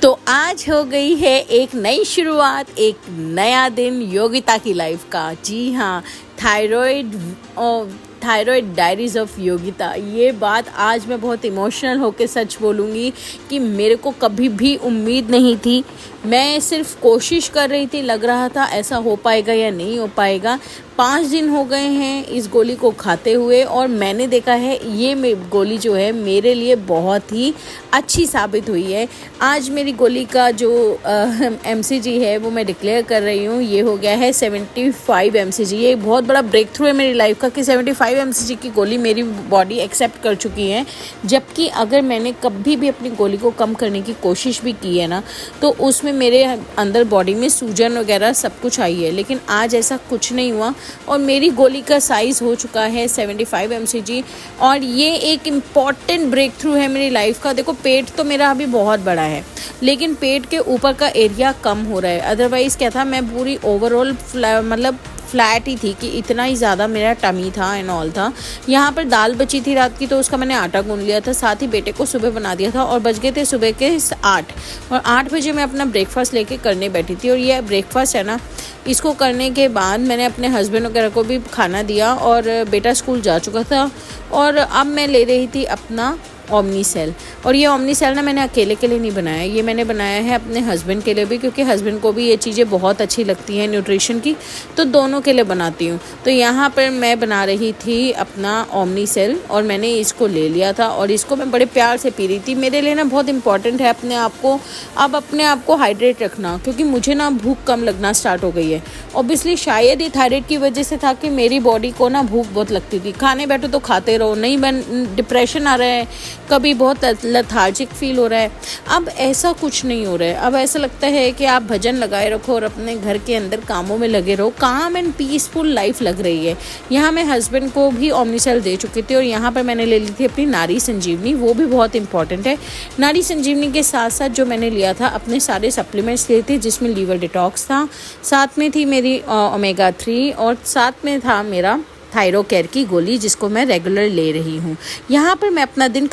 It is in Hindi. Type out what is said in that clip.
तो आज हो गई है एक नई शुरुआत, एक नया दिन योगिता की लाइफ का। जी हाँ, thyroid thyroid diaries of Yogita. ये बात आज मैं बहुत इमोशनल होकर सच बोलूँगी कि मेरे को कभी भी उम्मीद नहीं थी। मैं सिर्फ कोशिश कर रही थी, लग रहा था ऐसा हो पाएगा या नहीं हो पाएगा। 5 दिन हो गए हैं इस गोली को खाते हुए और मैंने देखा है ये गोली जो है मेरे लिए बहुत ही अच्छी साबित हुई है। आज मेरी गोली का जो MCG है वो मैं डिक्लेयर कर रही हूँ, ये हो गया है 75 MCG। ये बहुत बड़ा ब्रेक थ्रू है मेरी लाइफ का कि 75 MCG की गोली मेरी बॉडी एक्सेप्ट कर चुकी है। जबकि अगर मैंने कभी भी अपनी गोली को कम करने की कोशिश भी की है ना, तो उसमें मेरे अंदर बॉडी में सूजन वगैरह सब कुछ आई है, लेकिन आज ऐसा कुछ नहीं हुआ और मेरी गोली का साइज़ हो चुका है 75 MCG। और ये एक इम्पॉर्टेंट ब्रेक थ्रू है मेरी लाइफ का। देखो, पेट तो मेरा अभी बहुत बड़ा है, लेकिन पेट के ऊपर का एरिया कम हो रहा है। अदरवाइज़ क्या था, मैं पूरी ओवरऑल मतलब फ्लैट ही थी कि इतना ही ज़्यादा मेरा टमी था एंड ऑल था। यहाँ पर दाल बची थी रात की, तो उसका मैंने आटा गूंद लिया था, साथ ही बेटे को सुबह बना दिया था और बज गए थे सुबह के 8। और 8 बजे मैं अपना ब्रेकफास्ट लेके करने बैठी थी। और ये ब्रेकफास्ट है ना, इसको करने के बाद मैंने अपने हस्बैंड वगैरह को भी खाना दिया और बेटा स्कूल जा चुका था। और अब मैं ले रही थी अपना ओमनीसेल। और ये ओमनीसेल ना मैंने अकेले के लिए नहीं बनाया, ये मैंने बनाया है अपने हस्बैंड के लिए भी, क्योंकि हस्बैंड को भी ये चीज़ें बहुत अच्छी लगती हैं न्यूट्रिशन की, तो दोनों के लिए बनाती हूँ। तो यहाँ पर मैं बना रही थी अपना ओमनीसेल और मैंने इसको ले लिया था और इसको मैं बड़े प्यार से पी रही थी। मेरे लिए ना बहुत इंपॉर्टेंट है अपने आप को हाइड्रेट रखना, क्योंकि मुझे ना भूख कम लगना स्टार्ट हो गई है। ऑब्वियसली शायद ये थायराइड की वजह से था कि मेरी बॉडी को ना भूख बहुत लगती थी, खाने बैठो तो खाते रहो, नहीं डिप्रेशन आ रहा है, कभी बहुत लेथार्जिक फील हो रहा है। अब ऐसा कुछ नहीं हो रहा है। अब ऐसा लगता है कि आप भजन लगाए रखो और अपने घर के अंदर कामों में लगे रहो। काम एंड पीसफुल लाइफ लग रही है। यहाँ मैं हस्बैंड को भी ओमनीसेल दे चुकी थी और यहाँ पर मैंने ले ली थी अपनी नारी संजीवनी, वो भी बहुत इंपॉर्टेंट है। नारी संजीवनी के साथ साथ जो मैंने लिया था, अपने सारे सप्लीमेंट्स लिए थे, जिसमें लीवर डिटॉक्स था, साथ में थी मेरी ओमेगा 3 और साथ में था मेरा थायरो केयर की गोली, जिसको मैं रेगुलर ले रही हूँ। यहाँ पर मैं अपना दिन